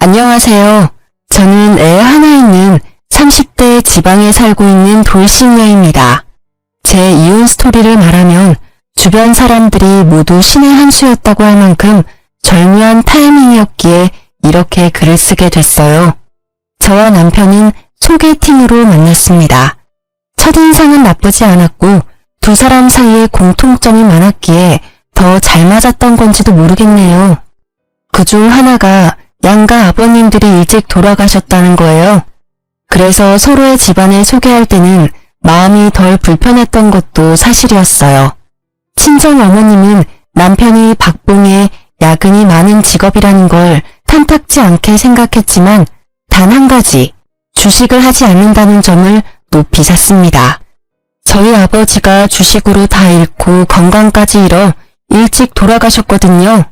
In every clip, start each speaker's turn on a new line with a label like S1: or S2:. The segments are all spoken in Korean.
S1: 안녕하세요. 저는 애 하나 있는 30대 지방에 살고 있는 돌싱녀입니다. 제 이혼 스토리를 말하면 주변 사람들이 모두 신의 한 수였다고 할 만큼 절묘한 타이밍이었기에 이렇게 글을 쓰게 됐어요. 저와 남편은 소개팅으로 만났습니다. 첫인상은 나쁘지 않았고 두 사람 사이에 공통점이 많았기에 더 잘 맞았던 건지도 모르겠네요. 그중 하나가 양가 아버님들이 일찍 돌아가셨다는 거예요. 그래서 서로의 집안을 소개할 때는 마음이 덜 불편했던 것도 사실이었어요. 친정 어머님은 남편이 박봉에 야근이 많은 직업이라는 걸 탐탁지 않게 생각했지만 단 한 가지, 주식을 하지 않는다는 점을 높이 샀습니다. 저희 아버지가 주식으로 다 잃고 건강까지 잃어 일찍 돌아가셨거든요.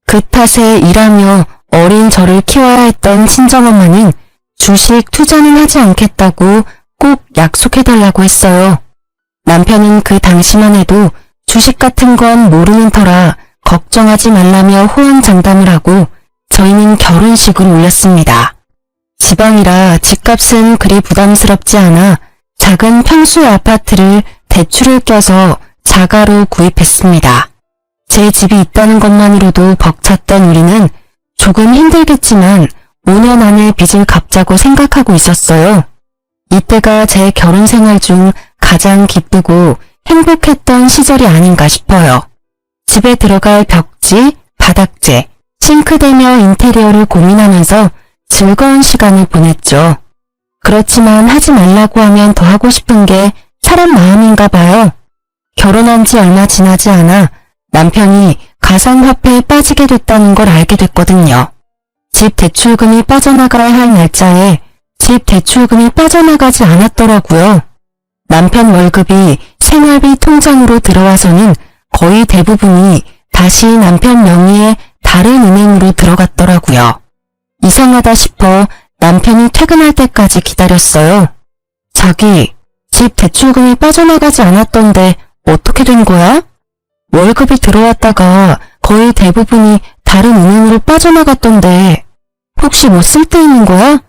S1: 그 탓에 일하며 어린 저를 키워야 했던 친정엄마는 주식 투자는 하지 않겠다고 꼭 약속해달라고 했어요. 남편은 그 당시만 해도 주식 같은 건 모르는 터라 걱정하지 말라며 호언장담을 하고 저희는 결혼식을 올렸습니다. 지방이라 집값은 그리 부담스럽지 않아 작은 평수의 아파트를 대출을 껴서 자가로 구입했습니다. 제 집이 있다는 것만으로도 벅찼던 우리는 조금 힘들겠지만 5년 안에 빚을 갚자고 생각하고 있었어요. 이때가 제 결혼 생활 중 가장 기쁘고 행복했던 시절이 아닌가 싶어요. 집에 들어갈 벽지, 바닥재, 싱크대며 인테리어를 고민하면서 즐거운 시간을 보냈죠. 그렇지만 하지 말라고 하면 더 하고 싶은 게 사람 마음인가 봐요. 결혼한 지 얼마 지나지 않아 남편이 가상화폐에 빠지게 됐다는 걸 알게 됐거든요. 집 대출금이 빠져나가야 할 날짜에 집 대출금이 빠져나가지 않았더라고요. 남편 월급이 생활비 통장으로 들어와서는 거의 대부분이 다시 남편 명의의 다른 은행으로 들어갔더라고요. 이상하다 싶어 남편이 퇴근할 때까지 기다렸어요. 자기, 집 대출금이 빠져나가지 않았던데 어떻게 된 거야? 월급이 들어왔다가 거의 대부분이 다른 은행으로 빠져나갔던데 혹시 뭐 쓸 데 있는 거야?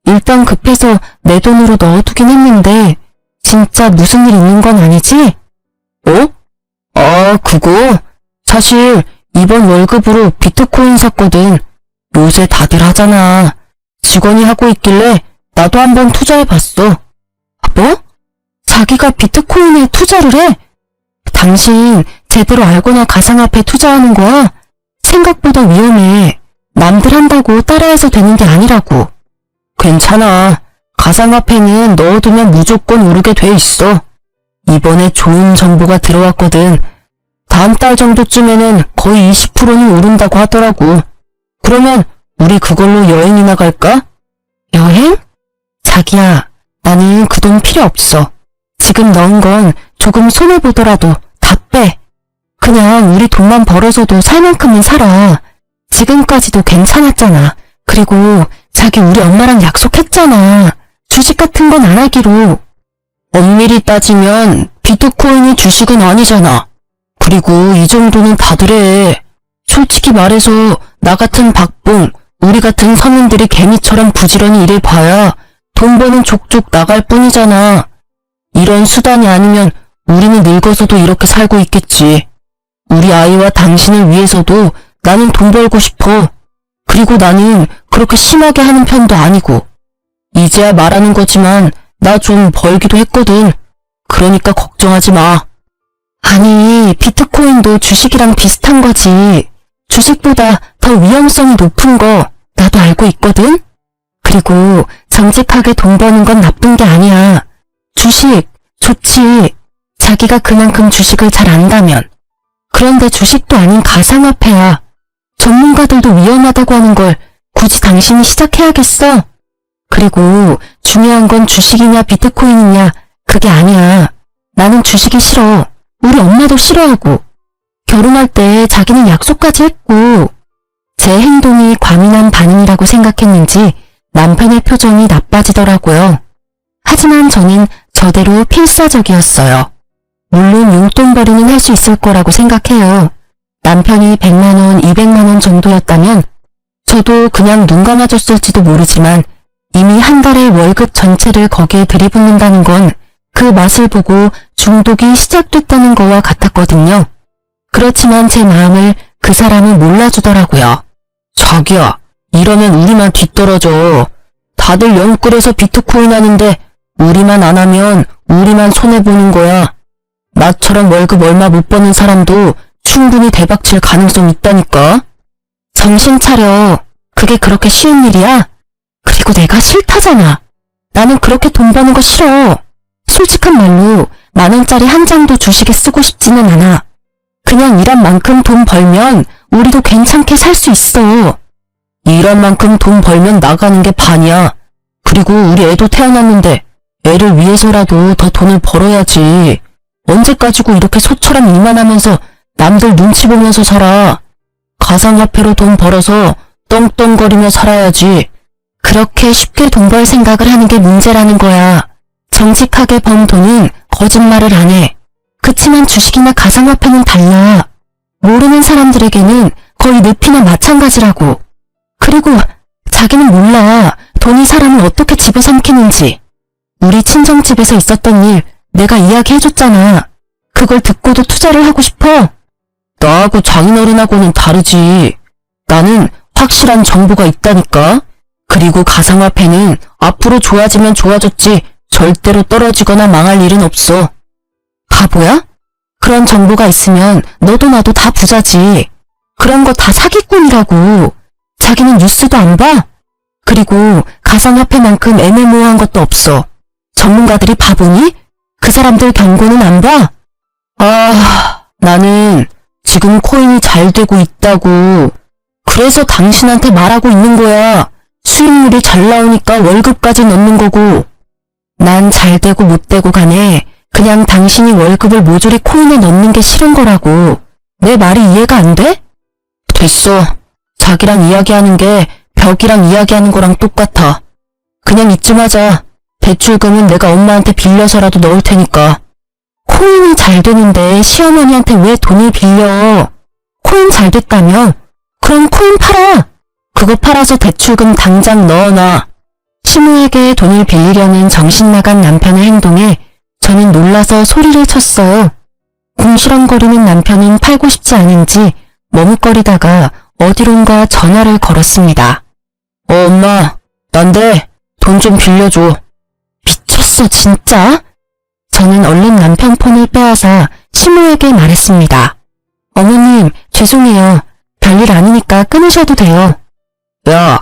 S1: 일단 급해서 내 돈으로 넣어두긴 했는데 진짜 무슨 일 있는 건 아니지? 그거 사실 이번 월급으로 비트코인 샀거든. 요새 다들 하잖아. 직원이 하고 있길래 나도 한번 투자해봤어. 뭐? 자기가 비트코인에 투자를 해? 당신 제대로 알고나 가상화폐 투자하는 거야? 생각보다 위험해. 남들 한다고 따라해서 되는 게 아니라고. 괜찮아. 가상화폐는 넣어두면 무조건 오르게 돼 있어. 이번에 좋은 정보가 들어왔거든. 다음 달 정도쯤에는 거의 20%는 오른다고 하더라고. 그러면 우리 그걸로 여행이나 갈까? 여행? 자기야, 나는 그 돈 필요 없어. 지금 넣은 건 조금 손해보더라도 다 빼. 그냥 우리 돈만 벌어서도 살 만큼은 살아. 지금까지도 괜찮았잖아. 그리고 자기 우리 엄마랑 약속했잖아. 주식 같은 건 안 하기로. 엄밀히 따지면 비트코인이 주식은 아니잖아. 그리고 이 정도는 다들 해. 솔직히 말해서 나 같은 박봉, 우리 같은 서민들이 개미처럼 부지런히 일을 봐야 돈 버는 족족 나갈 뿐이잖아. 이런 수단이 아니면 우리는 늙어서도 이렇게 살고 있겠지. 우리 아이와 당신을 위해서도 나는 돈 벌고 싶어. 그리고 나는 그렇게 심하게 하는 편도 아니고. 이제야 말하는 거지만 나 좀 벌기도 했거든. 그러니까 걱정하지 마. 아니, 비트코인도 주식이랑 비슷한 거지. 주식보다 더 위험성이 높은 거 나도 알고 있거든? 그리고 정직하게 돈 버는 건 나쁜 게 아니야. 주식 좋지. 자기가 그만큼 주식을 잘 안다면. 그런데 주식도 아닌 가상화폐야. 전문가들도 위험하다고 하는 걸 굳이 당신이 시작해야겠어? 그리고 중요한 건 주식이냐 비트코인이냐 그게 아니야. 나는 주식이 싫어. 우리 엄마도 싫어하고. 결혼할 때 자기는 약속까지 했고. 제 행동이 과민한 반응이라고 생각했는지 남편의 표정이 나빠지더라고요. 하지만 저는 저대로 필사적이었어요. 물론 용돈벌이는 할 수 있을 거라고 생각해요. 남편이 100만 원, 200만 원 정도였다면 저도 그냥 눈 감아줬을지도 모르지만 이미 한 달의 월급 전체를 거기에 들이붓는다는 건 그 맛을 보고 중독이 시작됐다는 거와 같았거든요. 그렇지만 제 마음을 그 사람은 몰라주더라고요. 자기야, 이러면 우리만 뒤떨어져. 다들 영끌에서 비트코인 하는데 우리만 안 하면 우리만 손해보는 거야. 나처럼 월급 얼마 못 버는 사람도 충분히 대박칠 가능성 있다니까. 정신 차려. 그게 그렇게 쉬운 일이야? 그리고 내가 싫다잖아. 나는 그렇게 돈 버는 거 싫어. 솔직한 말로 10,000원짜리 한 장도 주식에 쓰고 싶지는 않아. 그냥 일한 만큼 돈 벌면 우리도 괜찮게 살 수 있어. 일한 만큼 돈 벌면 나가는 게 반이야. 그리고 우리 애도 태어났는데 애를 위해서라도 더 돈을 벌어야지. 언제까지고 이렇게 소처럼 일만 하면서 남들 눈치 보면서 살아. 가상화폐로 돈 벌어서 떵떵거리며 살아야지. 그렇게 쉽게 돈 벌 생각을 하는 게 문제라는 거야. 정직하게 번 돈은 거짓말을 안 해. 그치만 주식이나 가상화폐는 달라. 모르는 사람들에게는 거의 늪이나 마찬가지라고. 그리고 자기는 몰라. 돈이 사람을 어떻게 집어삼키는지. 우리 친정집에서 있었던 일 내가 이야기해줬잖아. 그걸 듣고도 투자를 하고 싶어? 나하고 장인어른하고는 다르지. 나는 확실한 정보가 있다니까. 그리고 가상화폐는 앞으로 좋아지면 좋아졌지 절대로 떨어지거나 망할 일은 없어. 바보야? 그런 정보가 있으면 너도 나도 다 부자지. 그런 거 다 사기꾼이라고. 자기는 뉴스도 안 봐? 그리고 가상화폐만큼 애매모호한 것도 없어. 전문가들이 바보니? 그 사람들 경고는 안 봐? 나는 지금 코인이 잘 되고 있다고. 그래서 당신한테 말하고 있는 거야. 수익률이 잘 나오니까 월급까지 넣는 거고. 난 잘 되고 못 되고 간에 그냥 당신이 월급을 모조리 코인에 넣는 게 싫은 거라고. 내 말이 이해가 안 돼? 됐어. 자기랑 이야기하는 게 벽이랑 이야기하는 거랑 똑같아. 그냥 이쯤 하자. 대출금은 내가 엄마한테 빌려서라도 넣을 테니까. 코인이 잘 되는데 시어머니한테 왜 돈을 빌려? 코인 잘 됐다며? 그럼 코인 팔아. 그거 팔아서 대출금 당장 넣어놔. 시무에게 돈을 빌리려는 정신나간 남편의 행동에 저는 놀라서 소리를 쳤어요. 궁시렁거리는 남편은 팔고 싶지 않은지 머뭇거리다가 어디론가 전화를 걸었습니다. 엄마, 난데 돈 좀 빌려줘. 미쳤어 진짜? 저는 얼른 남편 폰을 빼앗아 시무에게 말했습니다. 어머님, 죄송해요. 별일 아니니까 끊으셔도 돼요. 야,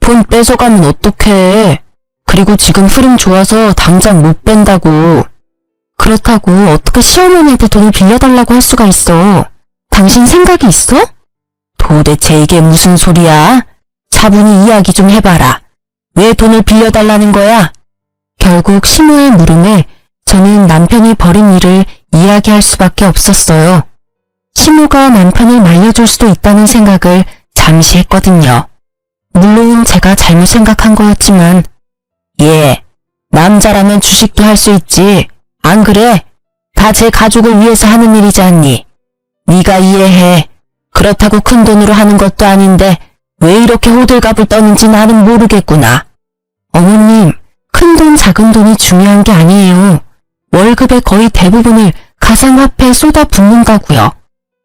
S1: 폰 뺏어가면 어떡해. 그리고 지금 흐름 좋아서 당장 못 뺀다고. 그렇다고 어떻게 시어머니한테 돈을 빌려달라고 할 수가 있어. 당신 생각이 있어? 도대체 이게 무슨 소리야? 차분히 이야기 좀 해봐라. 왜 돈을 빌려달라는 거야? 결국 시무의 물음에 저는 남편이 벌인 일을 이야기할 수밖에 없었어요. 시무가 남편을 말려줄 수도 있다는 생각을 잠시 했거든요. 물론 제가 잘못 생각한 거였지만 남자라면 주식도 할 수 있지. 안 그래? 다 제 가족을 위해서 하는 일이지 않니? 네가 이해해. 그렇다고 큰 돈으로 하는 것도 아닌데 왜 이렇게 호들갑을 떠는지 나는 모르겠구나. 어머님, 큰 돈 작은 돈이 중요한 게 아니에요. 월급의 거의 대부분을 가상화폐에 쏟아붓는다고요.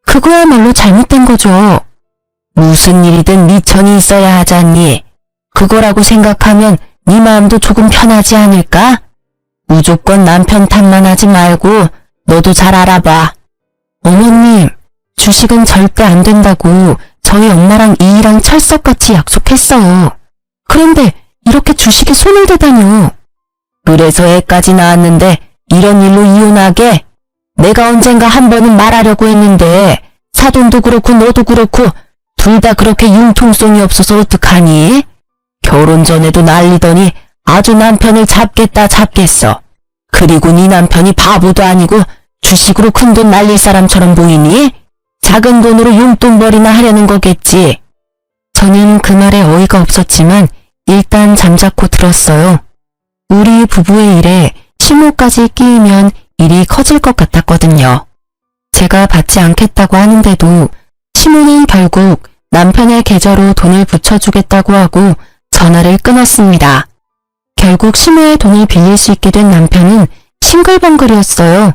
S1: 그거야말로 잘못된 거죠. 무슨 일이든 미천이 있어야 하지 않니? 그거라고 생각하면 네 마음도 조금 편하지 않을까? 무조건 남편 탓만 하지 말고 너도 잘 알아봐. 어머님, 주식은 절대 안 된다고 저희 엄마랑 이이랑 철석같이 약속했어요. 그런데 이렇게 주식에 손을 대다뇨. 그래서 애까지 낳았는데 이런 일로 이혼하게? 내가 언젠가 한 번은 말하려고 했는데 사돈도 그렇고 너도 그렇고 둘 다 그렇게 융통성이 없어서 어떡하니? 결혼 전에도 난리더니 아주 남편을 잡겠다 잡겠어. 그리고 네 남편이 바보도 아니고 주식으로 큰 돈 날릴 사람처럼 보이니? 작은 돈으로 용돈벌이나 하려는 거겠지. 저는 그 말에 어이가 없었지만 일단 잠자코 들었어요. 우리 부부의 일에 시모까지 끼이면 일이 커질 것 같았거든요. 제가 받지 않겠다고 하는데도 시모는 결국 남편의 계좌로 돈을 붙여주겠다고 하고 전화를 끊었습니다. 결국 심호의 돈을 빌릴 수 있게 된 남편은 싱글벙글이었어요.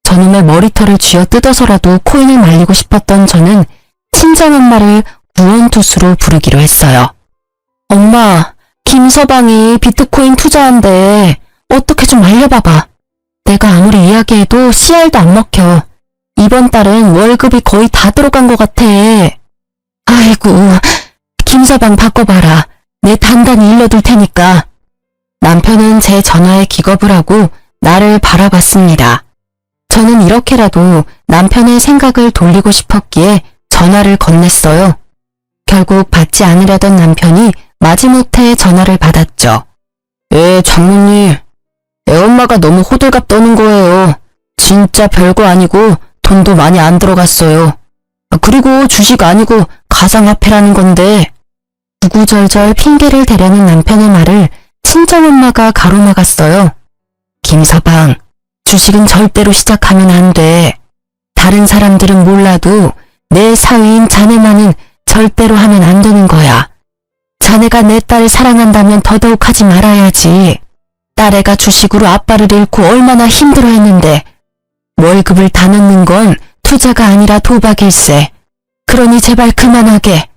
S1: 저놈의 머리털을 쥐어 뜯어서라도 코인을 말리고 싶었던 저는 친정엄마를 구원투수로 부르기로 했어요. 엄마, 김서방이 비트코인 투자한대. 어떻게 좀 알려봐봐. 내가 아무리 이야기해도 CR도 안 먹혀. 이번 달은 월급이 거의 다 들어간 것 같아. 아이고, 김서방 바꿔봐라. 내 단단히 일러둘 테니까. 남편은 제 전화에 기겁을 하고 나를 바라봤습니다. 저는 이렇게라도 남편의 생각을 돌리고 싶었기에 전화를 건넸어요. 결국 받지 않으려던 남편이 마지못해 전화를 받았죠. 장모님. 애엄마가 너무 호들갑 떠는 거예요. 진짜 별거 아니고 돈도 많이 안 들어갔어요. 그리고 주식 아니고 가상화폐라는 건데. 구구절절 핑계를 대려는 남편의 말을 친정엄마가 가로막았어요. 김서방, 주식은 절대로 시작하면 안 돼. 다른 사람들은 몰라도 내 사위인 자네만은 절대로 하면 안 되는 거야. 자네가 내 딸을 사랑한다면 더더욱 하지 말아야지. 딸애가 주식으로 아빠를 잃고 얼마나 힘들어했는데 월급을 다 넣는 건 투자가 아니라 도박일세. 그러니 제발 그만하게.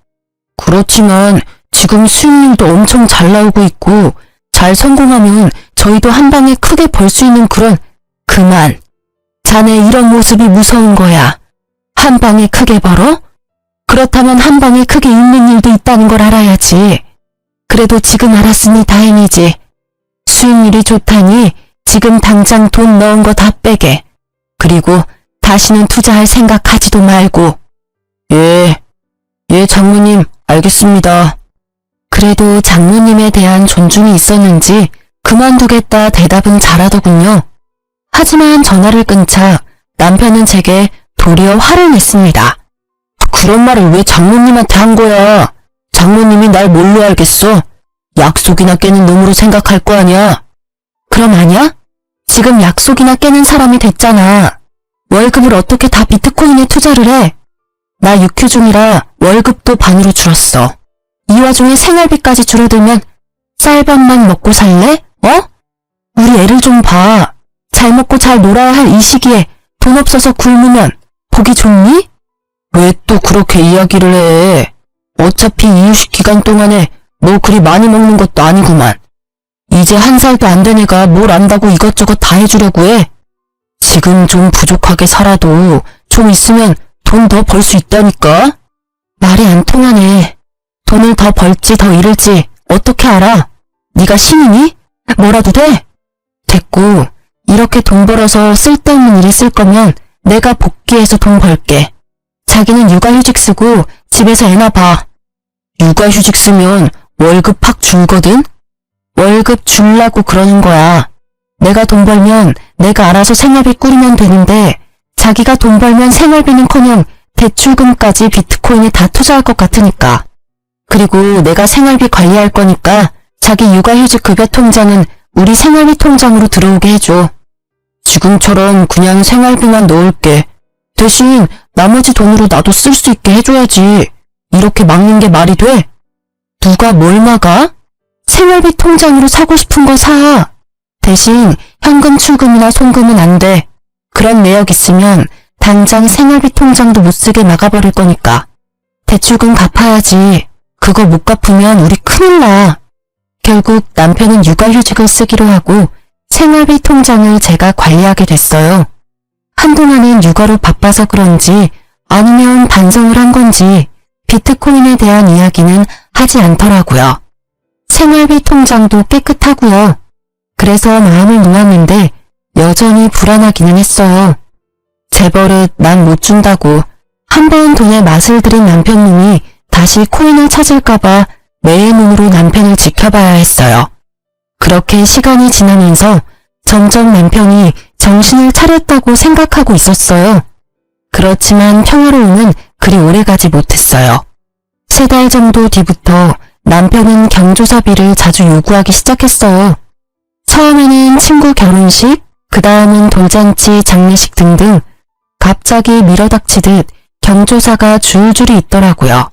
S1: 그렇지만 지금 수익률도 엄청 잘 나오고 있고 잘 성공하면 저희도 한 방에 크게 벌 수 있는 그만. 자네 이런 모습이 무서운 거야. 한 방에 크게 벌어? 그렇다면 한 방에 크게 잃는 일도 있다는 걸 알아야지. 그래도 지금 알았으니 다행이지. 수익률이 좋다니 지금 당장 돈 넣은 거 다 빼게. 그리고 다시는 투자할 생각하지도 말고. 예, 장모님, 알겠습니다. 그래도 장모님에 대한 존중이 있었는지 그만두겠다 대답은 잘하더군요. 하지만 전화를 끊자 남편은 제게 도리어 화를 냈습니다. 그런 말을 왜 장모님한테 한 거야? 장모님이 날 뭘로 알겠어? 약속이나 깨는 놈으로 생각할 거 아니야? 그럼 아냐? 지금 약속이나 깨는 사람이 됐잖아. 월급을 어떻게 다 비트코인에 투자를 해? 나 육휴 중이라 월급도 반으로 줄었어. 이 와중에 생활비까지 줄어들면 쌀밥만 먹고 살래? 우리 애를 좀 봐. 잘 먹고 잘 놀아야 할 이 시기에 돈 없어서 굶으면 보기 좋니? 왜 또 그렇게 이야기를 해? 어차피 이유식 기간 동안에 뭐 그리 많이 먹는 것도 아니구만. 이제 1살도 안 된 애가 뭘 안다고 이것저것 다 해주려고 해? 지금 좀 부족하게 살아도 좀 있으면 돈 더 벌 수 있다니까? 말이 안 통하네. 돈을 더 벌지 더 잃을지 어떻게 알아? 네가 신이니? 뭐라도 돼? 됐고, 이렇게 돈 벌어서 쓸데없는 일에 쓸 거면 내가 복귀해서 돈 벌게. 자기는 육아휴직 쓰고 집에서 애나 봐. 육아휴직 쓰면 월급 팍 줄거든? 월급 줄라고 그러는 거야. 내가 돈 벌면 내가 알아서 생활비 꾸리면 되는데 자기가 돈 벌면 생활비는커녕 대출금까지 비트코인에 다 투자할 것 같으니까. 그리고 내가 생활비 관리할 거니까 자기 육아휴직 급여 통장은 우리 생활비 통장으로 들어오게 해줘. 지금처럼 그냥 생활비만 넣을게. 대신 나머지 돈으로 나도 쓸 수 있게 해줘야지. 이렇게 막는 게 말이 돼? 누가 뭘 막아? 생활비 통장으로 사고 싶은 거 사. 대신 현금 출금이나 송금은 안 돼. 그런 내역 있으면 당장 생활비 통장도 못 쓰게 막아버릴 거니까. 대출금 갚아야지. 그거 못 갚으면 우리 큰일 나. 결국 남편은 육아휴직을 쓰기로 하고 생활비 통장을 제가 관리하게 됐어요. 한동안은 육아로 바빠서 그런지 아니면 반성을 한 건지 비트코인에 대한 이야기는 하지 않더라고요. 생활비 통장도 깨끗하고요. 그래서 마음을 놓았는데 여전히 불안하기는 했어요. 제 버릇 난 못 준다고 한번 돈의 맛을 들인 남편님이 다시 코인을 찾을까봐 매의 눈으로 남편을 지켜봐야 했어요. 그렇게 시간이 지나면서 점점 남편이 정신을 차렸다고 생각하고 있었어요. 그렇지만 평화로움은 그리 오래가지 못했어요. 3달 정도 뒤부터 남편은 경조사비를 자주 요구하기 시작했어요. 처음에는 친구 결혼식, 그 다음은 돌잔치, 장례식 등등 갑자기 밀어닥치듯 경조사가 줄줄이 있더라고요.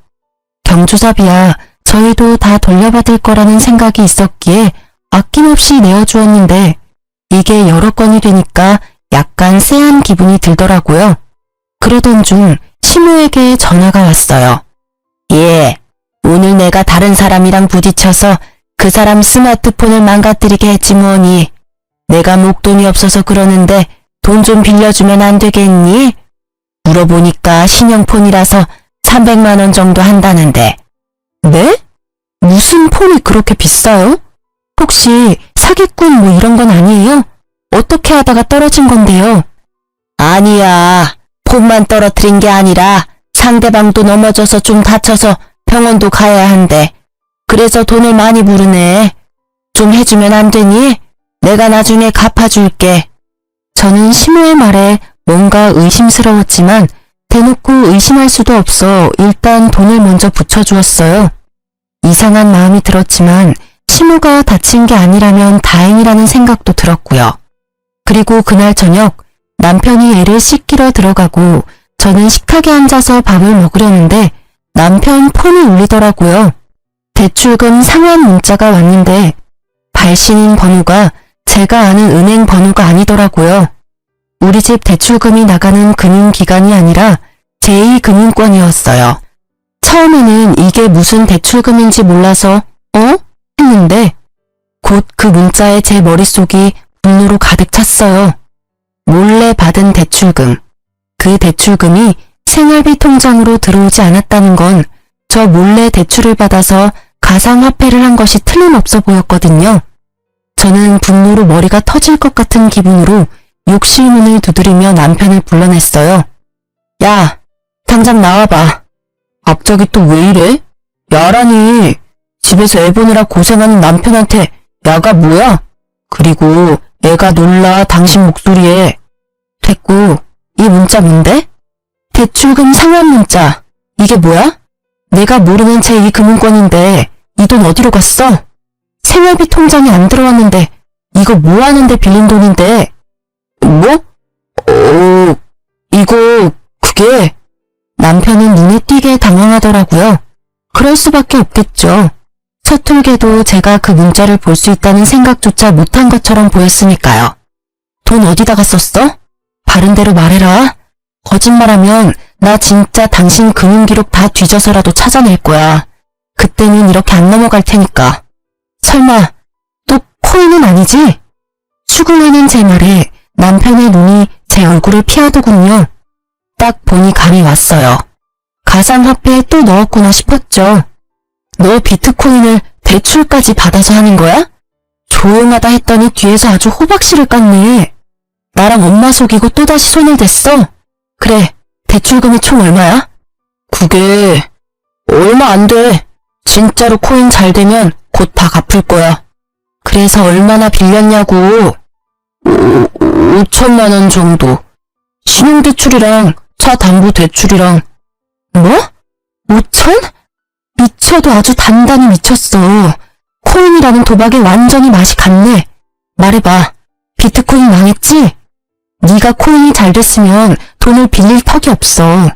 S1: 경조사비야 저희도 다 돌려받을 거라는 생각이 있었기에 아낌없이 내어주었는데 이게 여러 건이 되니까 약간 쎄한 기분이 들더라고요. 그러던 중 시모에게 전화가 왔어요. 예, 오늘 내가 다른 사람이랑 부딪혀서 그 사람 스마트폰을 망가뜨리게 했지 뭐니. 내가 목돈이 없어서 그러는데 돈 좀 빌려주면 안 되겠니? 물어보니까 신형폰이라서 300만 원 정도 한다는데. 네? 무슨 폰이 그렇게 비싸요? 혹시 사기꾼 뭐 이런 건 아니에요? 어떻게 하다가 떨어진 건데요? 아니야. 폰만 떨어뜨린 게 아니라 상대방도 넘어져서 좀 다쳐서 병원도 가야 한대. 그래서 돈을 많이 부르네. 좀 해주면 안 되니? 내가 나중에 갚아줄게. 저는 시모의 말에 뭔가 의심스러웠지만 대놓고 의심할 수도 없어 일단 돈을 먼저 붙여주었어요. 이상한 마음이 들었지만 시모가 다친 게 아니라면 다행이라는 생각도 들었고요. 그리고 그날 저녁 남편이 애를 씻기러 들어가고 저는 식탁에 앉아서 밥을 먹으려는데 남편 폰이 울리더라고요. 대출금 상환 문자가 왔는데 발신인 번호가 제가 아는 은행 번호가 아니더라고요. 우리 집 대출금이 나가는 금융기관이 아니라 제2금융권이었어요. 처음에는 이게 무슨 대출금인지 몰라서 했는데 곧 그 문자에 제 머릿속이 분노로 가득 찼어요. 몰래 받은 대출금. 그 대출금이 생활비 통장으로 들어오지 않았다는 건 저 몰래 대출을 받아서 가상화폐를 한 것이 틀림없어 보였거든요. 저는 분노로 머리가 터질 것 같은 기분으로 욕실 문을 두드리며 남편을 불러냈어요. 야, 당장 나와봐. 갑자기 또 왜 이래? 야라니. 집에서 애 보느라 고생하는 남편한테 야가 뭐야? 그리고 애가 놀라 당신 목소리에. 됐고, 이 문자 뭔데? 대출금 상환 문자. 이게 뭐야? 내가 모르는 제2금융권인데 이 돈 어디로 갔어? 생활비 통장에 안 들어왔는데 이거 뭐 하는데 빌린 돈인데? 뭐? 이거 그게... 남편은 눈에 띄게 당황하더라고요. 그럴 수밖에 없겠죠. 서툴게도 제가 그 문자를 볼 수 있다는 생각조차 못한 것처럼 보였으니까요. 돈 어디다가 썼어? 바른 대로 말해라. 거짓말하면 나 진짜 당신 금융기록 다 뒤져서라도 찾아낼 거야. 그때는 이렇게 안 넘어갈 테니까. 설마 또 코인은 아니지? 수긍하는 제 말에 남편의 눈이 제 얼굴을 피하더군요. 딱 보니 감이 왔어요. 가상화폐에 또 넣었구나 싶었죠. 너 비트코인을 대출까지 받아서 하는 거야? 조용하다 했더니 뒤에서 아주 호박씨를 깠네. 나랑 엄마 속이고 또다시 손을 댔어? 그래, 대출금이 총 얼마야? 그게... 얼마 안 돼. 진짜로 코인 잘 되면 곧 다 갚을 거야. 그래서 얼마나 빌렸냐고. 5천만 원 정도. 신용대출이랑 차 담보 대출이랑. 뭐? 5천? 미쳐도 아주 단단히 미쳤어. 코인이라는 도박에 완전히 맛이 갔네. 말해봐. 비트코인 망했지? 네가 코인이 잘 됐으면 돈을 빌릴 턱이 없어.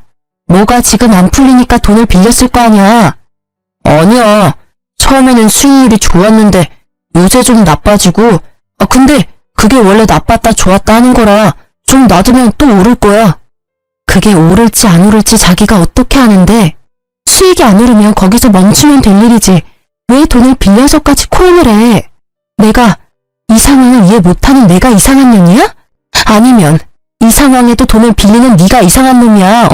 S1: 뭐가 지금 안 풀리니까 돈을 빌렸을 거 아니야. 아니야. 처음에는 수익률이 좋았는데 요새 좀 나빠지고. 근데 그게 원래 나빴다 좋았다 하는 거라 좀 놔두면 또 오를 거야. 그게 오를지 안 오를지 자기가 어떻게 아는데. 수익이 안 오르면 거기서 멈추면 될 일이지. 왜 돈을 빌려서까지 코인을 해? 내가 이 상황을 이해 못하는 내가 이상한 놈이야? 아니면 이 상황에도 돈을 빌리는 네가 이상한 놈이야,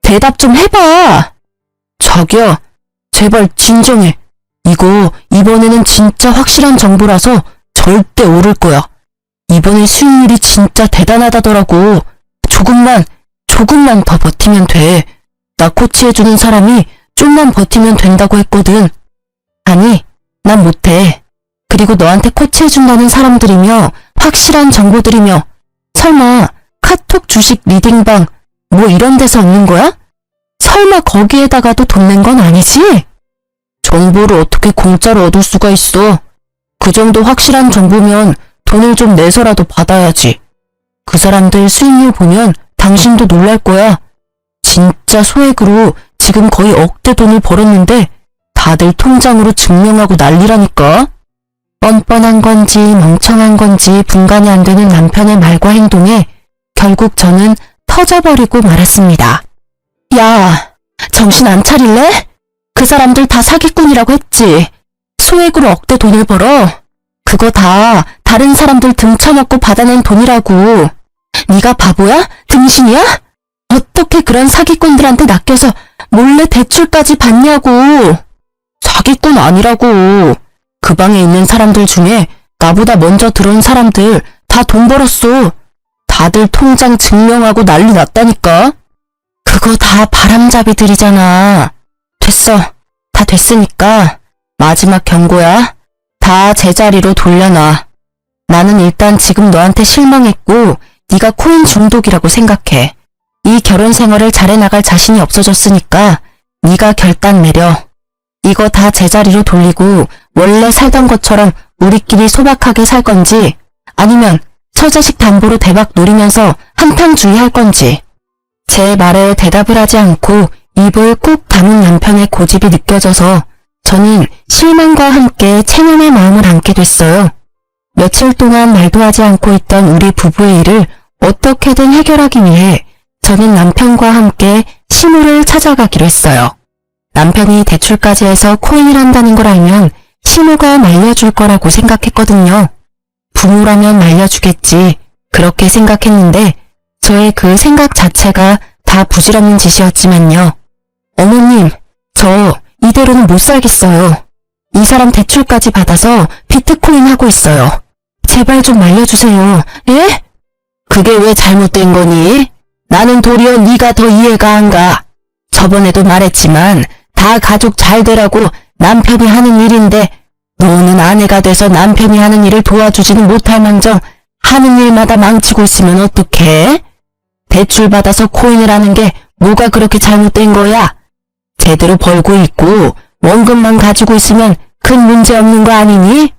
S1: 대답 좀 해봐. 자기야, 제발 진정해. 이거 이번에는 진짜 확실한 정보라서 절대 오를 거야. 이번에 수익률이 진짜 대단하다더라고. 조금만 더 버티면 돼. 나 코치해주는 사람이 좀만 버티면 된다고 했거든. 아니, 난 못해. 그리고 너한테 코치해준다는 사람들이며 확실한 정보들이며 설마 카톡 주식 리딩방 뭐 이런 데서 얻는 거야? 설마 거기에다가도 돈 낸 건 아니지? 정보를 어떻게 공짜로 얻을 수가 있어. 그 정도 확실한 정보면 돈을 좀 내서라도 받아야지. 그 사람들 수익률 보면 당신도 놀랄 거야. 진짜 소액으로 지금 거의 억대 돈을 벌었는데 다들 통장으로 증명하고 난리라니까. 뻔뻔한 건지 멍청한 건지 분간이 안 되는 남편의 말과 행동에 결국 저는 터져버리고 말았습니다. 야, 정신 안 차릴래? 그 사람들 다 사기꾼이라고 했지. 소액으로 억대 돈을 벌어. 그거 다 다른 사람들 등쳐먹고 받아낸 돈이라고. 네가 바보야? 등신이야? 어떻게 그런 사기꾼들한테 낚여서 몰래 대출까지 받냐고. 사기꾼 아니라고. 그 방에 있는 사람들 중에 나보다 먼저 들어온 사람들 다 돈 벌었어. 다들 통장 증명하고 난리 났다니까. 그거 다 바람잡이들이잖아. 됐어. 다 됐으니까 마지막 경고야. 다 제자리로 돌려놔. 나는 일단 지금 너한테 실망했고 네가 코인 중독이라고 생각해. 이 결혼 생활을 잘해나갈 자신이 없어졌으니까 네가 결단 내려. 이거 다 제자리로 돌리고 원래 살던 것처럼 우리끼리 소박하게 살 건지 아니면 처자식 담보로 대박 노리면서 한탕주의 할 건지. 제 말에 대답을 하지 않고 입을 꾹 다문 남편의 고집이 느껴져서 저는 실망과 함께 체념의 마음을 안게 됐어요. 며칠 동안 말도 하지 않고 있던 우리 부부의 일을 어떻게든 해결하기 위해 저는 남편과 함께 시무를 찾아가기로 했어요. 남편이 대출까지 해서 코인을 한다는 걸 알면 시무가 말려줄 거라고 생각했거든요. 부모라면 말려주겠지. 그렇게 생각했는데 저의 그 생각 자체가 다 부질없는 짓이었지만요. 어머님, 저 이대로는 못 살겠어요. 이 사람 대출까지 받아서 비트코인 하고 있어요. 제발 좀 말려주세요. 예? 그게 왜 잘못된 거니? 나는 도리어 네가 더 이해가 안 가. 저번에도 말했지만 다 가족 잘 되라고 남편이 하는 일인데 너는 아내가 돼서 남편이 하는 일을 도와주지는 못할 망정 하는 일마다 망치고 있으면 어떡해? 대출 받아서 코인을 하는 게 뭐가 그렇게 잘못된 거야? 제대로 벌고 있고 원금만 가지고 있으면 큰 문제 없는 거 아니니?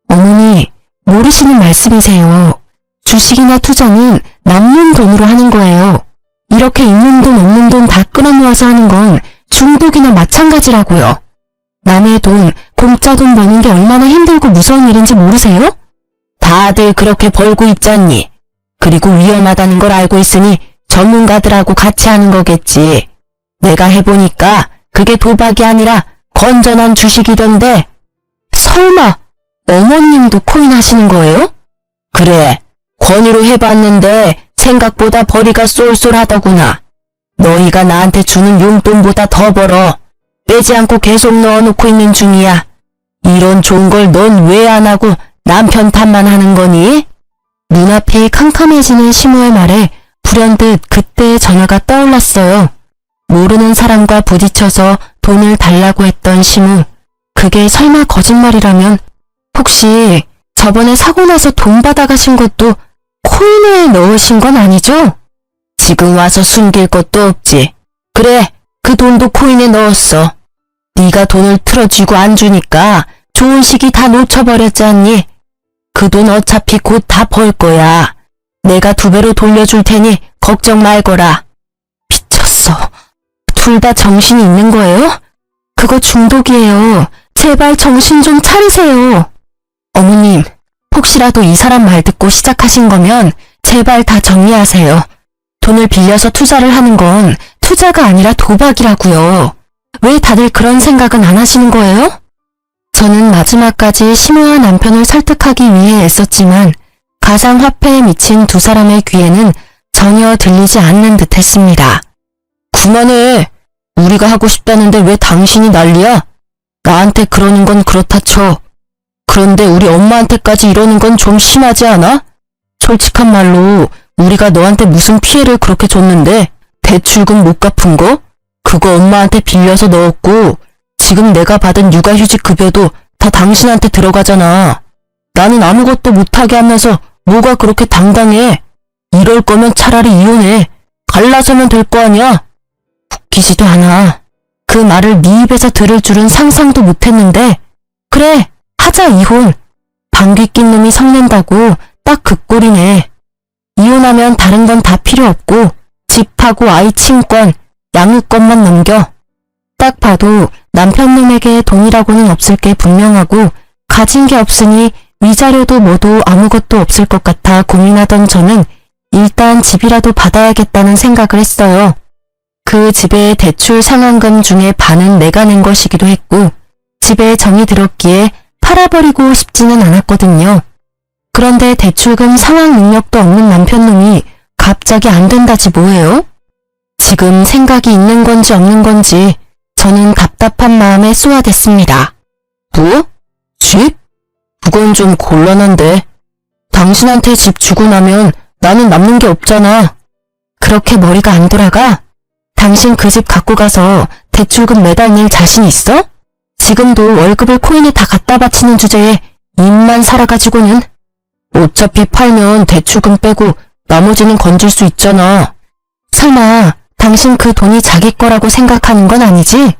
S1: 어머니, 모르시는 말씀이세요. 주식이나 투자는 남는 돈으로 하는 거예요. 이렇게 있는 돈 없는 돈 다 끌어모아서 하는 건 중독이나 마찬가지라고요. 남의 돈, 공짜 돈 버는 게 얼마나 힘들고 무서운 일인지 모르세요? 다들 그렇게 벌고 있잖니. 그리고 위험하다는 걸 알고 있으니 전문가들하고 같이 하는 거겠지. 내가 해보니까 그게 도박이 아니라 건전한 주식이던데. 설마 어머님도 코인 하시는 거예요? 그래, 권유로 해봤는데 생각보다 벌이가 쏠쏠하더구나. 너희가 나한테 주는 용돈보다 더 벌어. 빼지 않고 계속 넣어놓고 있는 중이야. 이런 좋은 걸 넌 왜 안 하고 남편 탓만 하는 거니? 눈앞이 캄캄해지는 시모의 말에 불현듯 그때의 전화가 떠올랐어요. 모르는 사람과 부딪혀서 돈을 달라고 했던 시모. 그게 설마 거짓말이라면 혹시 저번에 사고 나서 돈 받아가신 것도 코인에 넣으신 건 아니죠? 지금 와서 숨길 것도 없지. 그래, 그 돈도 코인에 넣었어. 네가 돈을 틀어쥐고 안 주니까 좋은 시기 다 놓쳐버렸지 않니? 그 돈 어차피 곧 다 벌 거야. 내가 2배로 돌려줄 테니 걱정 말거라. 미쳤어. 둘 다 정신이 있는 거예요? 그거 중독이에요. 제발 정신 좀 차리세요. 어머님, 혹시라도 이 사람 말 듣고 시작하신 거면 제발 다 정리하세요. 돈을 빌려서 투자를 하는 건 투자가 아니라 도박이라고요. 왜 다들 그런 생각은 안 하시는 거예요? 저는 마지막까지 시모와 남편을 설득하기 위해 애썼지만 가상화폐에 미친 두 사람의 귀에는 전혀 들리지 않는 듯 했습니다. 그만해. 우리가 하고 싶다는데 왜 당신이 난리야? 나한테 그러는 건 그렇다 쳐. 그런데 우리 엄마한테까지 이러는 건 좀 심하지 않아? 솔직한 말로 우리가 너한테 무슨 피해를 그렇게 줬는데 대출금 못 갚은 거? 그거 엄마한테 빌려서 넣었고 지금 내가 받은 육아휴직 급여도 다 당신한테 들어가잖아. 나는 아무것도 못하게 하면서 뭐가 그렇게 당당해. 이럴 거면 차라리 이혼해. 갈라서면 될 거 아니야. 웃기지도 않아. 그 말을 네 입에서 들을 줄은 상상도 못했는데 그래, 하자 이혼. 방귀 낀 놈이 성낸다고 딱 그 꼴이네. 이혼하면 다른 건 다 필요 없고 집하고 아이 친권, 양육권만 넘겨. 딱 봐도 남편 놈에게 돈이라고는 없을 게 분명하고 가진 게 없으니 위자료도 뭐도 아무것도 없을 것 같아 고민하던 저는 일단 집이라도 받아야겠다는 생각을 했어요. 그 집의 대출 상환금 중에 반은 내가 낸 것이기도 했고 집에 정이 들었기에 팔아버리고 싶지는 않았거든요. 그런데 대출금 상환 능력도 없는 남편놈이 갑자기 안 된다지 뭐예요? 지금 생각이 있는 건지 없는 건지 저는 답답한 마음에 쏘아댔습니다. 뭐? 집? 그건 좀 곤란한데. 당신한테 집 주고 나면 나는 남는 게 없잖아. 그렇게 머리가 안 돌아가? 당신 그 집 갖고 가서 대출금 매달 낼 자신 있어? 지금도 월급을 코인에 다 갖다 바치는 주제에 입만 살아가지고는. 어차피 팔면 대출금 빼고 나머지는 건질 수 있잖아. 설마 당신 그 돈이 자기 거라고 생각하는 건 아니지?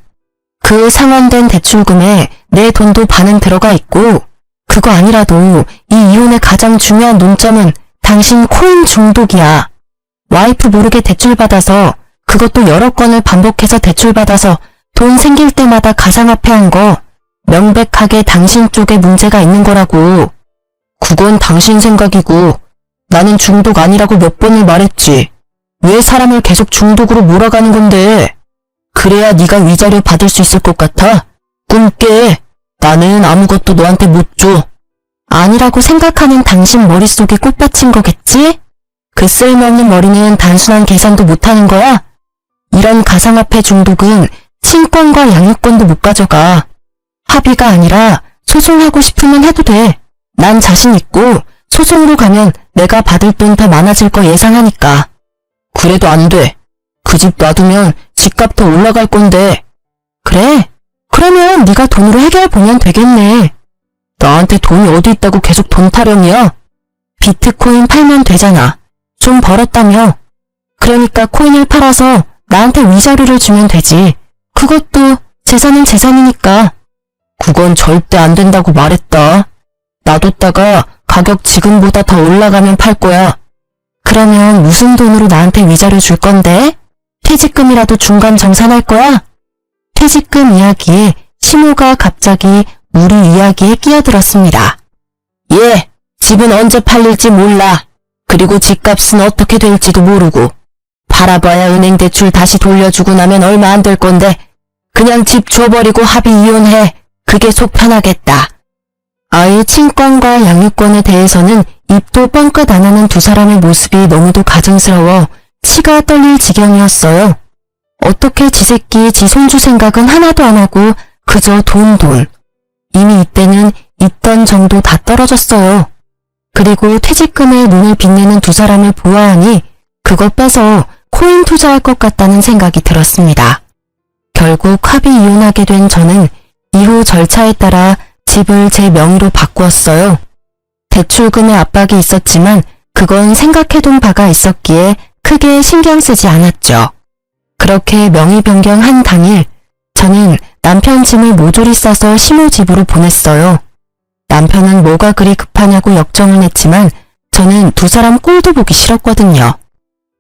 S1: 그 상환된 대출금에 내 돈도 반은 들어가 있고 그거 아니라도 이 이혼의 가장 중요한 논점은 당신 코인 중독이야. 와이프 모르게 대출받아서 그것도 여러 건을 반복해서 대출받아서 돈 생길 때마다 가상화폐 한 거 명백하게 당신 쪽에 문제가 있는 거라고. 그건 당신 생각이고 나는 중독 아니라고 몇 번을 말했지. 왜 사람을 계속 중독으로 몰아가는 건데. 그래야 네가 위자료 받을 수 있을 것 같아? 꿈 깨. 나는 아무것도 너한테 못 줘. 아니라고 생각하는 당신 머릿속이 꽃받친 거겠지? 그 쓸모없는 머리는 단순한 계산도 못하는 거야? 이런 가상화폐 중독은 친권과 양육권도 못 가져가. 합의가 아니라 소송하고 싶으면 해도 돼. 난 자신 있고 소송으로 가면 내가 받을 돈 더 많아질 거 예상하니까. 그래도 안 돼. 그 집 놔두면 집값 더 올라갈 건데. 그래? 그러면 네가 돈으로 해결보면 되겠네. 나한테 돈이 어디 있다고 계속 돈 타령이야? 비트코인 팔면 되잖아. 좀 벌었다며. 그러니까 코인을 팔아서 나한테 위자료를 주면 되지. 그것도 재산은 재산이니까. 그건 절대 안 된다고 말했다. 놔뒀다가 가격 지금보다 더 올라가면 팔 거야. 그러면 무슨 돈으로 나한테 위자료 줄 건데? 퇴직금이라도 중간 정산할 거야? 퇴직금 이야기에 시모가 갑자기 우리 이야기에 끼어들었습니다. 예, 집은 언제 팔릴지 몰라. 그리고 집값은 어떻게 될지도 모르고. 팔아봐야 은행 대출 다시 돌려주고 나면 얼마 안 될 건데 그냥 집 줘버리고 합의 이혼해. 그게 속 편하겠다. 아이의 친권과 양육권에 대해서는 입도 뻥끗 안 하는 두 사람의 모습이 너무도 가증스러워 치가 떨릴 지경이었어요. 어떻게 지 새끼 지 손주 생각은 하나도 안 하고 그저 돈. 이미 이때는 있던 정도 다 떨어졌어요. 그리고 퇴직금에 눈을 빛내는 두 사람을 보아하니 그거 빼서 코인 투자할 것 같다는 생각이 들었습니다. 결국 합의 이혼하게 된 저는 이후 절차에 따라 집을 제 명의로 바꾸었어요. 대출금의 압박이 있었지만 그건 생각해둔 바가 있었기에 크게 신경 쓰지 않았죠. 그렇게 명의 변경한 당일 저는 남편 짐을 모조리 싸서 시모 집으로 보냈어요. 남편은 뭐가 그리 급하냐고 역정을 냈지만 저는 두 사람 꼴도 보기 싫었거든요.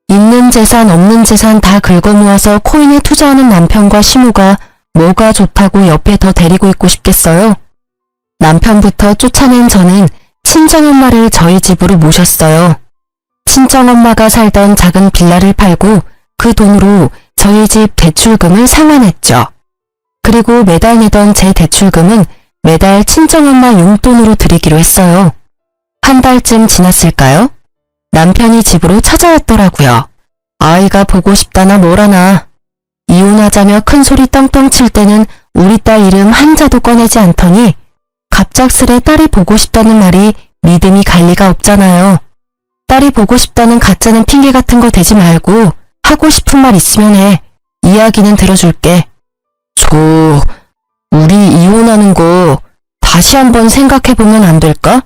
S1: 있는 재산 없는 재산 다 긁어모아서 코인에 투자하는 남편과 시모가 뭐가 좋다고 옆에 더 데리고 있고 싶겠어요. 남편부터 쫓아낸 저는 친정엄마를 저희 집으로 모셨어요. 친정엄마가 살던 작은 빌라를 팔고 그 돈으로 저희 집 대출금을 상환했죠. 그리고 매달 내던 제 대출금은 매달 친정엄마 용돈으로 드리기로 했어요. 한 달쯤 지났을까요? 남편이 집으로 찾아왔더라고요. 아이가 보고 싶다나 뭐라나. 이혼하자며 큰소리 떵떵 칠 때는 우리 딸 이름 한자도 꺼내지 않더니 갑작스레 딸이 보고 싶다는 말이 믿음이 갈 리가 없잖아요. 딸이 보고 싶다는 가짜는 핑계 같은 거 대지 말고 하고 싶은 말 있으면 해. 이야기는 들어줄게. 우리 이혼하는 거 다시 한번 생각해보면 안 될까?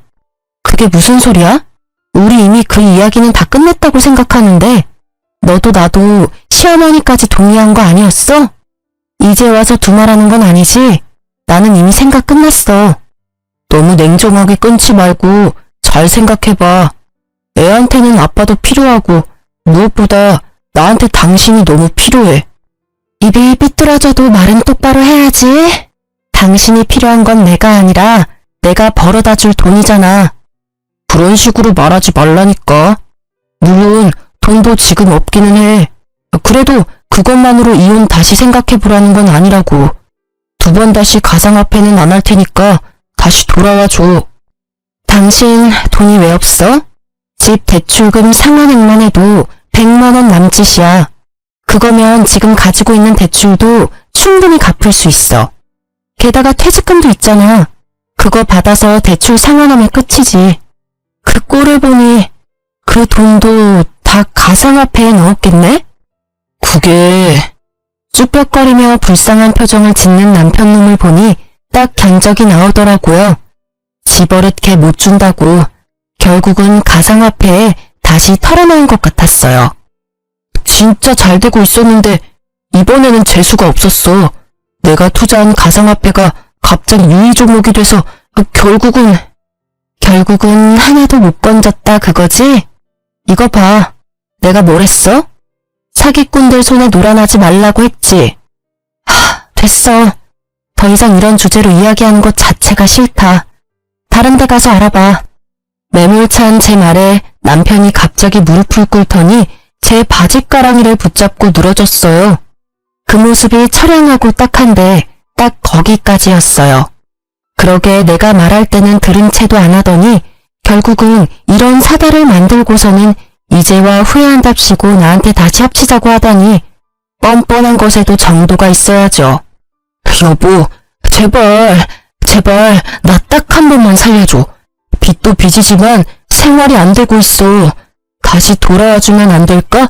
S1: 그게 무슨 소리야? 우리 이미 그 이야기는 다 끝냈다고 생각하는데 너도 나도 시어머니까지 동의한 거 아니었어? 이제 와서 두말하는 건 아니지? 나는 이미 생각 끝났어. 너무 냉정하게 끊지 말고 잘 생각해봐. 애한테는 아빠도 필요하고 무엇보다 나한테 당신이 너무 필요해. 입이 삐뚤어져도 말은 똑바로 해야지. 당신이 필요한 건 내가 아니라 내가 벌어다 줄 돈이잖아. 그런 식으로 말하지 말라니까. 물론 돈도 지금 없기는 해. 그래도 그것만으로 이혼 다시 생각해보라는 건 아니라고. 2번 다시 가상화폐는 안 할 테니까 다시 돌아와줘. 당신 돈이 왜 없어? 집 대출금 상환액만 해도 100만 원 남짓이야. 그거면 지금 가지고 있는 대출도 충분히 갚을 수 있어. 게다가 퇴직금도 있잖아. 그거 받아서 대출 상환하면 끝이지. 그 꼴을 보니 그 돈도 다 가상화폐에 넣었겠네? 그게... 쭈뼛거리며 불쌍한 표정을 짓는 남편놈을 보니 딱 견적이 나오더라고요. 집어릇게 못 준다고 결국은 가상화폐에 다시 털어놓은 것 같았어요. 진짜 잘 되고 있었는데 이번에는 재수가 없었어. 내가 투자한 가상화폐가 갑자기 유의 종목이 돼서 결국은 하나도 못 건졌다 그거지? 이거 봐. 내가 뭘 했어? 사기꾼들 손에 놀아나지 말라고 했지. 됐어. 더 이상 이런 주제로 이야기하는 것 자체가 싫다. 다른 데 가서 알아봐. 매몰찬 제 말에 남편이 갑자기 무릎을 꿇더니 제 바짓가랑이를 붙잡고 늘어졌어요. 그 모습이 처량하고 딱한데 딱 거기까지였어요. 그러게 내가 말할 때는 들은 채도 안 하더니 결국은 이런 사달을 만들고서는 이제와 후회한답시고 나한테 다시 합치자고 하다니 뻔뻔한 것에도 정도가 있어야죠. 여보, 제발 나 딱 한 번만 살려줘. 빚도 빚이지만 생활이 안 되고 있어. 다시 돌아와주면 안 될까?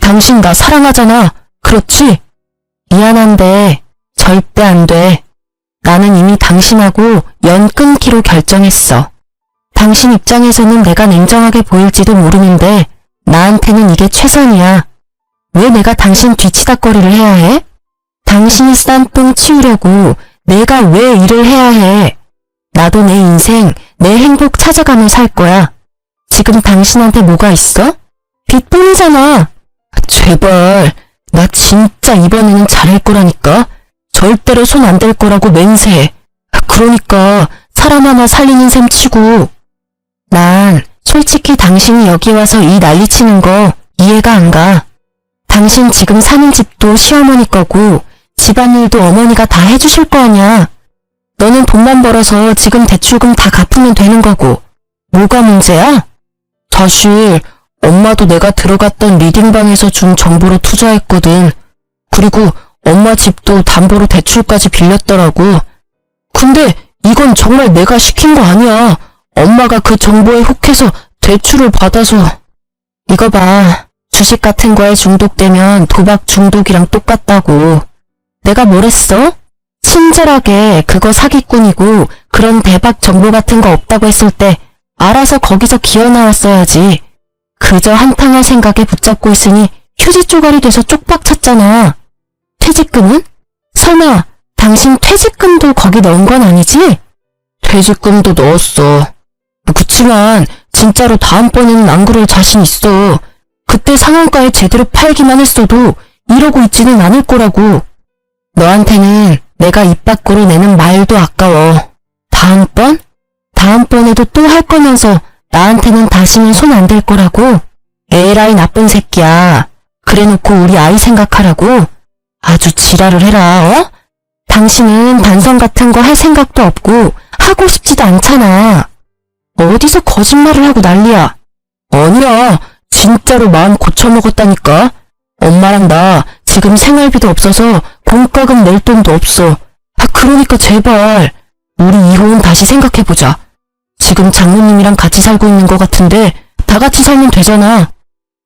S1: 당신 나 사랑하잖아. 그렇지? 미안한데 절대 안 돼. 나는 이미 당신하고 연 끊기로 결정했어. 당신 입장에서는 내가 냉정하게 보일지도 모르는데 나한테는 이게 최선이야. 왜 내가 당신 뒤치다꺼리를 해야 해? 당신이 싼 똥 치우려고 내가 왜 일을 해야 해? 나도 내 인생, 내 행복 찾아가며 살 거야. 지금 당신한테 뭐가 있어? 빚뿐이잖아. 제발, 나 진짜 이번에는 잘할 거라니까. 절대로 손 안 댈 거라고 맹세해. 그러니까 사람 하나 살리는 셈 치고. 난 솔직히 당신이 여기 와서 이 난리치는 거 이해가 안 가. 당신 지금 사는 집도 시어머니 거고 집안일도 어머니가 다 해주실 거 아냐. 너는 돈만 벌어서 지금 대출금 다 갚으면 되는 거고 뭐가 문제야? 사실 엄마도 내가 들어갔던 리딩방에서 준 정보로 투자했거든. 그리고 엄마 집도 담보로 대출까지 빌렸더라고. 근데 이건 정말 내가 시킨 거 아니야. 엄마가 그 정보에 혹해서 대출을 받아서. 이거 봐. 주식 같은 거에 중독되면 도박 중독이랑 똑같다고. 내가 뭘 했어? 친절하게 그거 사기꾼이고 그런 대박 정보 같은 거 없다고 했을 때 알아서 거기서 기어 나왔어야지. 그저 한탕할 생각에 붙잡고 있으니 휴지 쪼가리 돼서 쪽박 찼잖아. 퇴직금은? 설마 당신 퇴직금도 거기 넣은 건 아니지? 퇴직금도 넣었어. 그치만 진짜로 다음번에는 안 그럴 자신 있어. 그때 상한가에 제대로 팔기만 했어도 이러고 있지는 않을 거라고. 너한테는 내가 입 밖으로 내는 말도 아까워. 다음번? 다음번에도 또 할 거면서 나한테는 다시는 손 안 댈 거라고? 에라이 나쁜 새끼야. 그래놓고 우리 아이 생각하라고? 아주 지랄을 해라, 어? 당신은 반성 같은 거 할 생각도 없고 하고 싶지도 않잖아. 어디서 거짓말을 하고 난리야. 아니야, 진짜로 마음 고쳐먹었다니까. 엄마랑 나 지금 생활비도 없어서 공과금 낼 돈도 없어. 그러니까 제발 우리 이혼 다시 생각해보자. 지금 장모님이랑 같이 살고 있는 것 같은데 다 같이 살면 되잖아.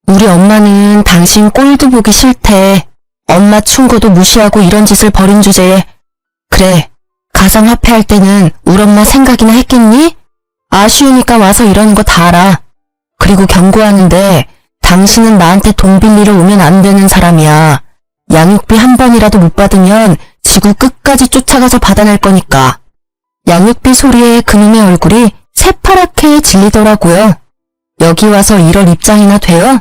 S1: 우리 엄마는 당신 꼴도 보기 싫대. 엄마 충고도 무시하고 이런 짓을 벌인 주제에. 그래, 가상화폐 할 때는 우리 엄마 생각이나 했겠니? 아쉬우니까 와서 이러는 거 다 알아. 그리고 경고하는데 당신은 나한테 돈 빌리러 오면 안 되는 사람이야. 양육비 한 번이라도 못 받으면 지구 끝까지 쫓아가서 받아낼 거니까. 양육비 소리에 그놈의 얼굴이 새파랗게 질리더라고요. 여기 와서 이럴 입장이나 돼요?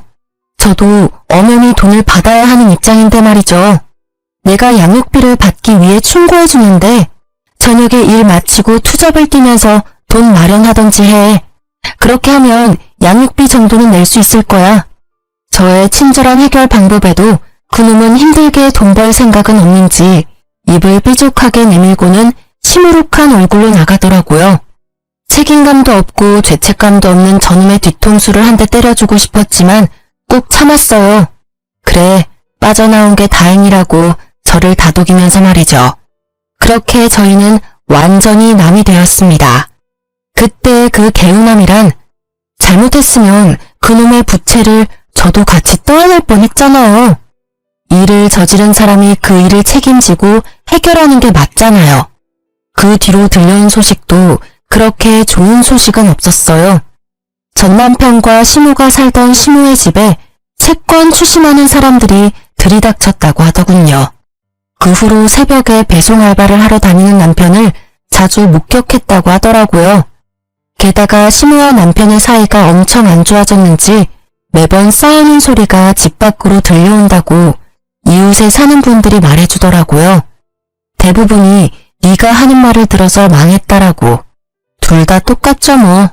S1: 저도 엄연히 돈을 받아야 하는 입장인데 말이죠. 내가 양육비를 받기 위해 충고해주는데 저녁에 일 마치고 투잡을 뛰면서 돈 마련하던지 해. 그렇게 하면 양육비 정도는 낼 수 있을 거야. 저의 친절한 해결 방법에도 그놈은 힘들게 돈 벌 생각은 없는지 입을 삐죽하게 내밀고는 시무룩한 얼굴로 나가더라고요. 책임감도 없고 죄책감도 없는 저놈의 뒤통수를 한 대 때려주고 싶었지만 꾹 참았어요. 그래, 빠져나온 게 다행이라고 저를 다독이면서 말이죠. 그렇게 저희는 완전히 남이 되었습니다. 그때 그 개운함이란 잘못했으면 그놈의 부채를 저도 같이 떠안을 뻔했잖아요. 일을 저지른 사람이 그 일을 책임지고 해결하는 게 맞잖아요. 그 뒤로 들려온 소식도 그렇게 좋은 소식은 없었어요. 전 남편과 시모가 살던 시모의 집에 채권 추심하는 사람들이 들이닥쳤다고 하더군요. 그 후로 새벽에 배송 알바를 하러 다니는 남편을 자주 목격했다고 하더라고요. 게다가 시모와 남편의 사이가 엄청 안 좋아졌는지 매번 싸우는 소리가 집 밖으로 들려온다고 이웃에 사는 분들이 말해주더라고요. 대부분이 네가 하는 말을 들어서 망했다라고. 둘 다 똑같죠 뭐.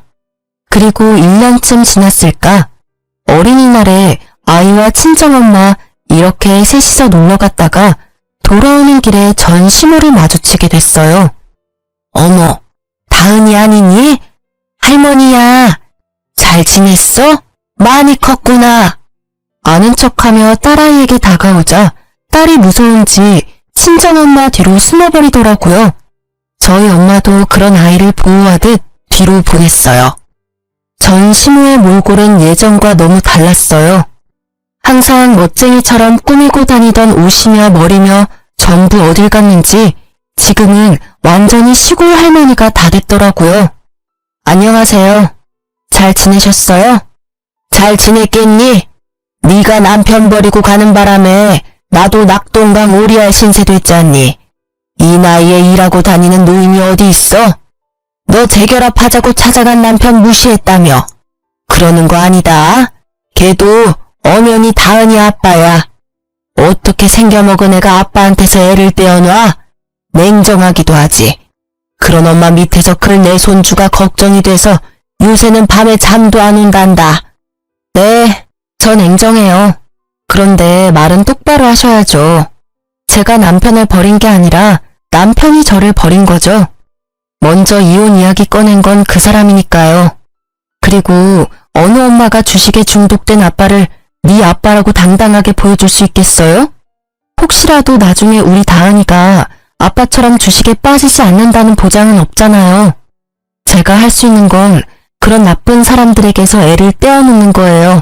S1: 그리고 1년쯤 지났을까? 어린이날에 아이와 친정엄마 이렇게 셋이서 놀러 갔다가 돌아오는 길에 전 시모를 마주치게 됐어요. 어머, 다은이 아니니? 할머니야. 잘 지냈어? 많이 컸구나. 아는 척하며 딸아이에게 다가오자 딸이 무서운지 친정엄마 뒤로 숨어버리더라고요. 저희 엄마도 그런 아이를 보호하듯 뒤로 보냈어요. 전 시모의 몰골은 예전과 너무 달랐어요. 항상 멋쟁이처럼 꾸미고 다니던 옷이며 머리며 전부 어딜 갔는지 지금은 완전히 시골 할머니가 다 됐더라고요. 안녕하세요. 잘 지내셨어요? 잘 지냈겠니? 네가 남편 버리고 가는 바람에 나도 낙동강 오리알 신세 됐잖니. 이 나이에 일하고 다니는 노인이 어디 있어? 너 재결합하자고 찾아간 남편 무시했다며. 그러는 거 아니다. 걔도 엄연히 다은이 아빠야. 어떻게 생겨먹은 애가 아빠한테서 애를 떼어놔? 냉정하기도 하지. 그런 엄마 밑에서 클 내 손주가 걱정이 돼서 요새는 밤에 잠도 안 온단다. 네, 전 냉정해요. 그런데 말은 똑바로 하셔야죠. 제가 남편을 버린 게 아니라 남편이 저를 버린 거죠. 먼저 이혼 이야기 꺼낸 건 그 사람이니까요. 그리고 어느 엄마가 주식에 중독된 아빠를 네 아빠라고 당당하게 보여줄 수 있겠어요? 혹시라도 나중에 우리 다은이가 아빠처럼 주식에 빠지지 않는다는 보장은 없잖아요. 제가 할 수 있는 건 그런 나쁜 사람들에게서 애를 떼어놓는 거예요.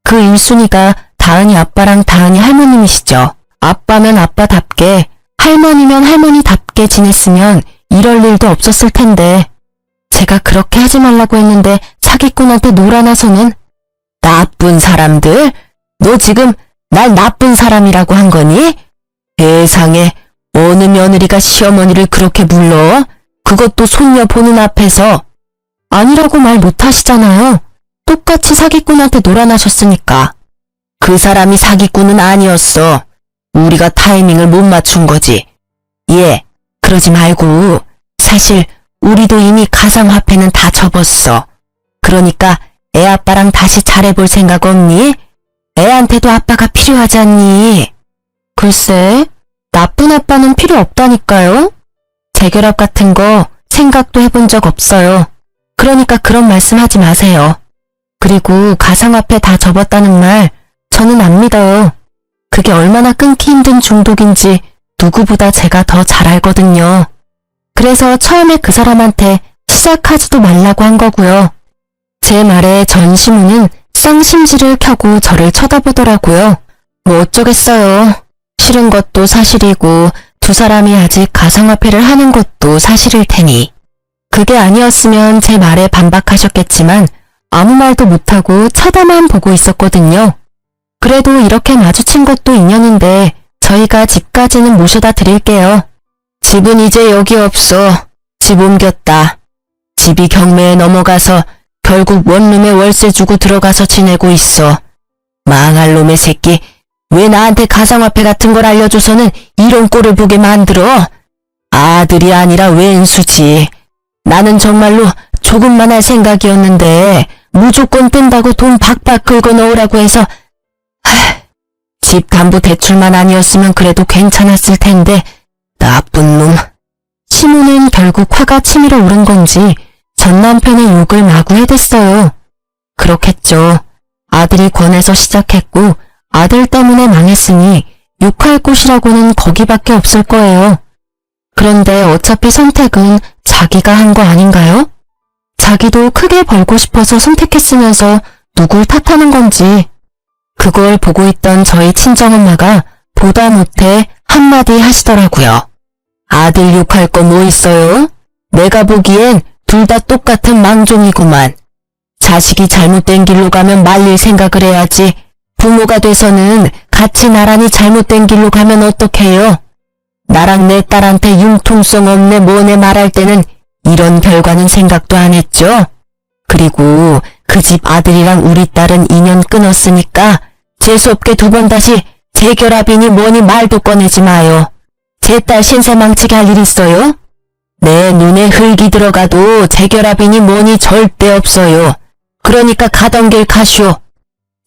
S1: 그 1순위가 다은이 아빠랑 다은이 할머님이시죠. 아빠면 아빠답게, 할머니면 할머니답게 지냈으면 이럴 일도 없었을 텐데 제가 그렇게 하지 말라고 했는데 사기꾼한테 놀아나서는. 나쁜 사람들? 너 지금 날 나쁜 사람이라고 한 거니? 세상에, 어느 며느리가 시어머니를 그렇게 불러? 그것도 손녀 보는 앞에서. 아니라고 말 못하시잖아요. 똑같이 사기꾼한테 놀아나셨으니까. 그 사람이 사기꾼은 아니었어. 우리가 타이밍을 못 맞춘 거지. 예, 그러지 말고 사실 우리도 이미 가상화폐는 다 접었어. 그러니까 애 아빠랑 다시 잘해볼 생각 없니? 애한테도 아빠가 필요하지 않니? 글쎄, 나쁜 아빠는 필요 없다니까요. 재결합 같은 거 생각도 해본 적 없어요. 그러니까 그런 말씀 하지 마세요. 그리고 가상화폐 다 접었다는 말 저는 안 믿어요. 그게 얼마나 끊기 힘든 중독인지 누구보다 제가 더 잘 알거든요. 그래서 처음에 그 사람한테 시작하지도 말라고 한 거고요. 제 말에 전시무는 쌍심지를 켜고 저를 쳐다보더라고요. 뭐 어쩌겠어요. 싫은 것도 사실이고 두 사람이 아직 가상화폐를 하는 것도 사실일 테니. 그게 아니었으면 제 말에 반박하셨겠지만 아무 말도 못하고 쳐다만 보고 있었거든요. 그래도 이렇게 마주친 것도 인연인데 저희가 집까지는 모셔다 드릴게요. 집은 이제 여기 없어. 집 옮겼다. 집이 경매에 넘어가서 결국 원룸에 월세 주고 들어가서 지내고 있어. 망할 놈의 새끼. 왜 나한테 가상화폐 같은 걸 알려줘서는 이런 꼴을 보게 만들어? 아들이 아니라 왼수지. 나는 정말로 조금만 할 생각이었는데 무조건 뜬다고 돈 박박 긁어 넣으라고 해서 집 담보 대출만 아니었으면 그래도 괜찮았을 텐데 나쁜 놈. 시모는 결국 화가 치밀어 오른 건지 전 남편의 욕을 마구 해댔어요. 그렇겠죠. 아들이 권해서 시작했고 아들 때문에 망했으니 욕할 곳이라고는 거기밖에 없을 거예요. 그런데 어차피 선택은 자기가 한 거 아닌가요? 자기도 크게 벌고 싶어서 선택했으면서 누굴 탓하는 건지. 그걸 보고 있던 저희 친정엄마가 보다 못해 한마디 하시더라고요. 아들 욕할 거 뭐 있어요? 내가 보기엔 둘 다 똑같은 망종이구만. 자식이 잘못된 길로 가면 말릴 생각을 해야지. 부모가 돼서는 같이 나란히 잘못된 길로 가면 어떡해요? 나랑 내 딸한테 융통성 없네 뭐네 말할 때는 이런 결과는 생각도 안 했죠. 그리고 그 집 아들이랑 우리 딸은 인연 끊었으니까 재수없게 두 번 다시 재결합이니 뭐니 말도 꺼내지 마요. 제 딸 신세 망치게 할 일 있어요? 내 눈에 흙이 들어가도 재결합이니 뭐니 절대 없어요. 그러니까 가던 길 가시오.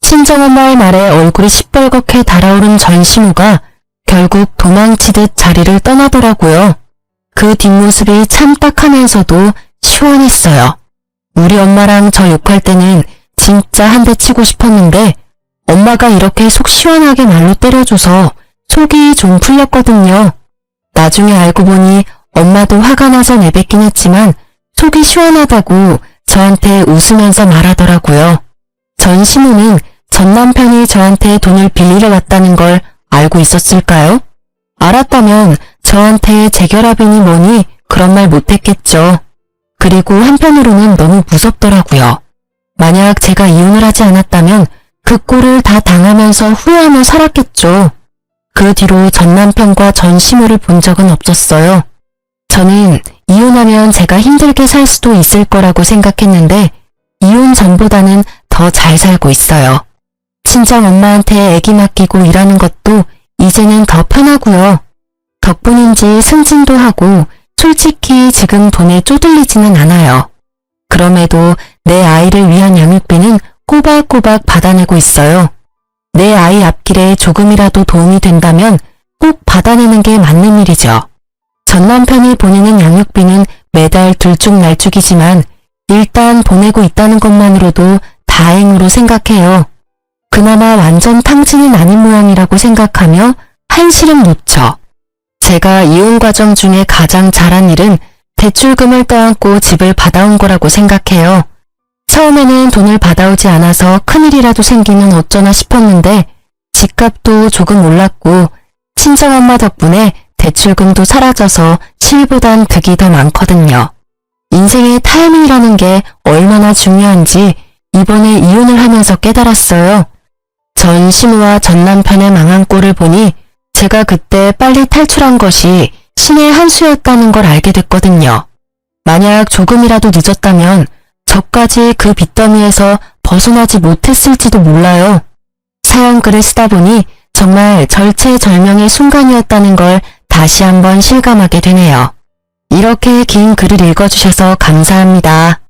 S1: 친정엄마의 말에 얼굴이 시뻘겋게 달아오른 전신우가 결국 도망치듯 자리를 떠나더라고요. 그 뒷모습이 참 딱하면서도 시원했어요. 우리 엄마랑 저 욕할 때는 진짜 한 대 치고 싶었는데 엄마가 이렇게 속 시원하게 말로 때려줘서 속이 좀 풀렸거든요. 나중에 알고 보니 엄마도 화가 나서 내뱉긴 했지만 속이 시원하다고 저한테 웃으면서 말하더라고요. 전시모는 전 남편이 저한테 돈을 빌리러 왔다는 걸 알고 있었을까요? 알았다면 저한테 재결합이니 뭐니 그런 말 못했겠죠. 그리고 한편으로는 너무 무섭더라고요. 만약 제가 이혼을 하지 않았다면 그 꼴을 다 당하면서 후회하며 살았겠죠. 그 뒤로 전 남편과 전 시모를 본 적은 없었어요. 저는 이혼하면 제가 힘들게 살 수도 있을 거라고 생각했는데 이혼 전보다는 더 잘 살고 있어요. 친정 엄마한테 애기 맡기고 일하는 것도 이제는 더 편하고요. 덕분인지 승진도 하고 솔직히 지금 돈에 쪼들리지는 않아요. 그럼에도 내 아이를 위한 양육비는 꼬박꼬박 받아내고 있어요. 내 아이 앞길에 조금이라도 도움이 된다면 꼭 받아내는 게 맞는 일이죠. 전 남편이 보내는 양육비는 매달 들쭉날쭉이지만 일단 보내고 있다는 것만으로도 다행으로 생각해요. 그나마 완전 탕진은 아닌 모양이라고 생각하며 한시름 놓쳐. 제가 이혼 과정 중에 가장 잘한 일은 대출금을 떠안고 집을 받아온 거라고 생각해요. 처음에는 돈을 받아오지 않아서 큰일이라도 생기면 어쩌나 싶었는데 집값도 조금 올랐고 친정엄마 덕분에 대출금도 사라져서 실보단 득이 더 많거든요. 인생의 타이밍이라는 게 얼마나 중요한지 이번에 이혼을 하면서 깨달았어요. 전 시모와 전 남편의 망한 꼴을 보니 제가 그때 빨리 탈출한 것이 신의 한 수였다는 걸 알게 됐거든요. 만약 조금이라도 늦었다면 저까지 그 빚더미에서 벗어나지 못했을지도 몰라요. 사연글을 쓰다 보니 정말 절체절명의 순간이었다는 걸 다시 한번 실감하게 되네요. 이렇게 긴 글을 읽어주셔서 감사합니다.